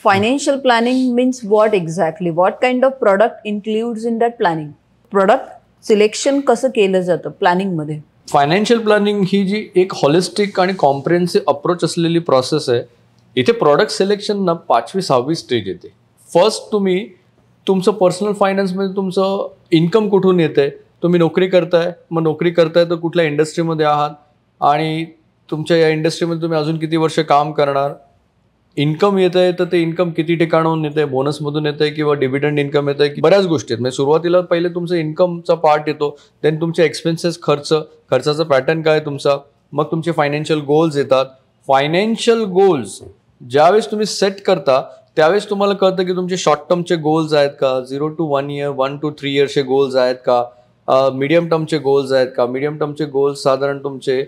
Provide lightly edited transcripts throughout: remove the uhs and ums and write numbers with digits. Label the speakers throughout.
Speaker 1: Financial planning means what exactly? What kind of product includes in that planning? Product selection कसं केलं जातं planning मध्ये?
Speaker 2: Financial planning ही जी एक holistic आणि comprehensive approach असलेली प्रोसेस आहे. इथे प्रोडक्ट सिलेक्शन ना 5वी-6वी स्टेज येते. फर्स्ट तुम्ही तुमचं पर्सनल फायनान्समध्ये तुमचं इन्कम कुठून येतंय, तुम्ही नोकरी करताय, मग नोकरी करताय तर कुठल्या इंडस्ट्रीमध्ये आहात आणि तुमच्या या इंडस्ट्रीमध्ये तुम्ही अजून किती वर्ष काम करणार, इन्कम येत आहे तर ते इन्कम किती ठिकाणाहून येत आहे, बोनसमधून येत आहे किंवा डिव्हिडंड इन्कम येत आहे, की बऱ्याच गोष्टी आहेत. म्हणजे सुरुवातीला पहिले तुमचं इन्कमचा पार्ट येतो, देन तुमचे एक्सपेन्सेस, खर्चाचा पॅटर्न काय तुमचा, मग तुमचे फायनान्शियल गोल्स येतात. फायनान्शियल गोल्स ज्यावेळेस तुम्ही सेट करता त्यावेळेस तुम्हाला कळतं की तुमचे शॉर्ट टर्मचे गोल्स आहेत का, 0 to 1 year, 1 to 3 yearचे गोल्स आहेत का, मीडियम टर्मचे गोल्स आहेत का. मीडियम टर्मचे गोल्स साधारण तुमचे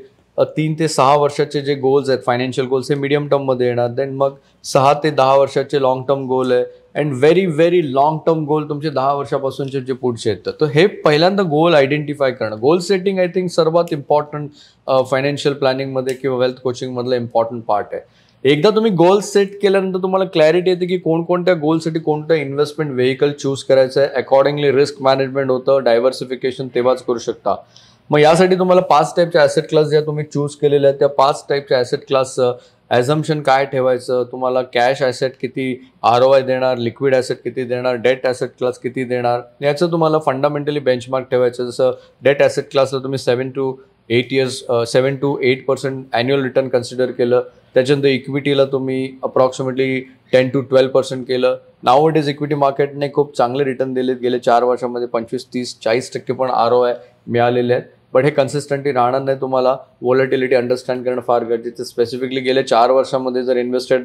Speaker 2: 3 ते 6 वर्षाचे जे गोल्स आहेत, फायनान्शियल गोल्स, हे मीडियम टर्ममध्ये येणार. देन मग 6 ते 10 वर्षाचे लॉंग टर्म गोल आहे and very very long term goal तुमचे 10 वर्षापासूनचे जे पुढचे आहेत. तर हे पहिल्यांदा गोल आयडेंटिफाय करणं. गोल सेटिंग आय थिंक सर्वात इम्पॉर्टंट फायनान्शियल प्लॅनिंगमध्ये किंवा वेल्थ कोचिंगमधलं इम्पॉर्टंट पार्ट आहे. एकदा तुम्ही गोल सेट केल्यानंतर तुम्हाला क्लॅरिटी येते की कोणकोणत्या गोलसाठी कोणतं इन्व्हेस्टमेंट व्हेकल चूज करायचं आहे. अकॉर्डिंगली रिस्क मॅनेजमेंट होतं, डायव्हर्सिफिकेशन तेव्हाच करू शकता. मग यासाठी तुम्हाला 5 टाईपच्या ॲसेट क्लास ज्या तुम्ही चूज केलेल्या आहेत, त्या 5 टाईपच्या ॲसेट क्लासचं ॲझम्पशन काय ठेवायचं, तुम्हाला कॅश ॲसेट किती ROI देणार, लिक्विड ॲसेट किती देणार, डेट ॲसेट क्लास किती देणार, याचं तुम्हाला फंडामेंटली बेंचमार्क ठेवायचं. जसं डेट ॲसेट क्लासला तुम्ही 7 to 8% ॲन्युअल रिटर्न कन्सिडर केलं. त्याच्यानंतर इक्विटीला तुम्ही अप्रॉक्सिमेटली 10 to 12% केलं. नावडेज इक्विटी मार्केटने खूप चांगले रिटर्न दिलेत. गेले 4 वर्षामध्ये 25, 30, 40% पण ROI मिळालेले आहेत. बट हे कन्सिस्टंटली राहणार नाही. तुम्हाला व्हॉलेटिलिटी अंडरस्टँड करणं फार गरजेचं. स्पेसिफिकली गेल्या 4 वर्षामध्ये जर इन्व्हेस्टेड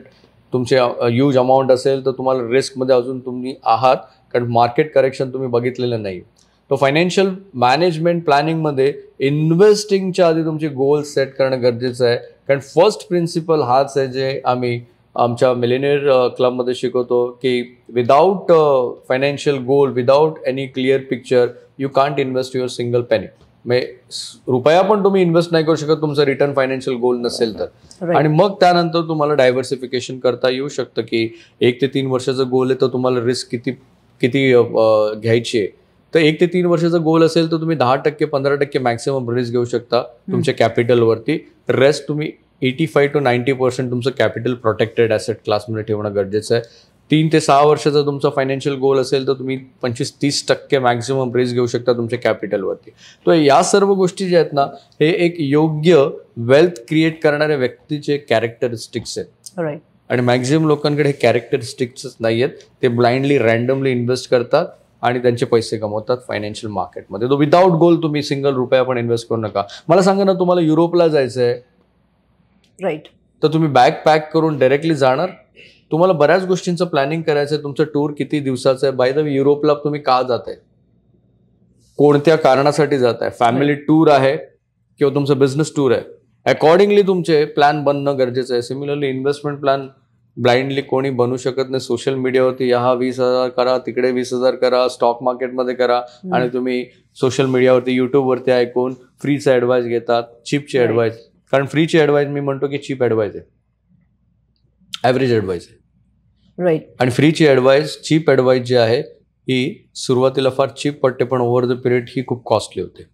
Speaker 2: तुमचे ह्यूज अमाऊंट असेल तर तुम्हाला रिस्कमध्ये अजून तुम्ही आहात, कारण मार्केट करेक्शन तुम्ही बघितलेलं नाही. तो फायनान्शियल मॅनेजमेंट प्लॅनिंगमध्ये इन्व्हेस्टिंगच्या आधी तुमचे गोल सेट करणं गरजेचं आहे. कारण फर्स्ट प्रिन्सिपल हाच आहे जे आम्ही आमच्या मिलेनियर क्लबमध्ये शिकवतो की without financial goal, without any clear picture, you can't invest your single penny. म्हणजे रुपया पण तुम्ही इन्व्हेस्ट नाही करू शकत तुमचं रिटर्न फायनान्शियल गोल नसेल तर. आणि मग त्यानंतर तुम्हाला डायव्हर्सिफिकेशन करता येऊ शकतं की 1 ते 3 वर्षाचा गोल आहे तर तुम्हाला रिस्क किती घ्यायची आहे. तर 1 ते 3 वर्षाचा गोल असेल तर तुम्ही 10%, 15% मॅक्सिमम रिस्क घेऊ शकता तुमच्या कॅपिटलवरती. रेस्ट तुम्ही 85 to 90% तुमचं कॅपिटल प्रोटेक्टेड ॲसेट क्लासमध्ये ठेवणं गरजेचं आहे. 3 ते 6 वर्षाचा तुमचा फायनान्शियल गोल असेल तर तुम्ही 25-30% मॅक्सिमम रिस्क घेऊ शकता तुमच्या कॅपिटलवरती. तर या सर्व गोष्टी ज्या आहेत ना, हे एक योग्य वेल्थ क्रिएट करणाऱ्या व्यक्तीचे कॅरेक्टरिस्टिक्स आहेत. आणि मॅक्झिमम लोकांकडे हे कॅरेक्टरिस्टिक्स नाही आहेत. ते ब्लाइंडली रँडमली इन्व्हेस्ट करतात आणि त्यांचे पैसे कमवतात फायनान्शियल मार्केटमध्ये. तो विदाउट गोल तुम्ही सिंगल रुपया पण इन्व्हेस्ट करू नका. मला सांगा ना, तुम्हाला युरोपला जायचं आहे,
Speaker 1: राईट,
Speaker 2: तर तुम्ही बॅग पॅक करून डायरेक्टली जाणार? तुम्हाला बऱ्याच गोष्टींचं प्लॅनिंग करायचं आहे. तुमचं टूर किती दिवसाचं आहे, बाय द वे युरोपला तुम्ही का जात आहे, कोणत्या कारणासाठी जात आहे, फॅमिली टूर आहे किंवा तुमचं बिझनेस टूर आहे, अकॉर्डिंगली तुमचे प्लॅन बनणं गरजेचं आहे. सिमिलरली इन्व्हेस्टमेंट प्लॅन ब्लाइंडली कोणी बनवू शकत नाही. सोशल मीडियावरती हा 20,000 करा, तिकडे 20,000 करा, स्टॉक मार्केटमध्ये करा, आणि तुम्ही सोशल मीडियावरती, युट्यूबवरती ऐकून फ्रीचा ॲडवाइस घेतात, चीपची ॲडवाइस. कारण फ्रीची ॲडवाइस मी म्हणतो की चीप ॲडवाइस आहे, ॲव्हरेज ॲडवाइस आहे.
Speaker 1: राईट.
Speaker 2: आणि फ्रीची ॲडवाइस, चीप ॲडवाइस जी आहे ही सुरुवातीला फार चीप पडते, पण ओव्हर द पिरियड ही खूप कॉस्टली होते.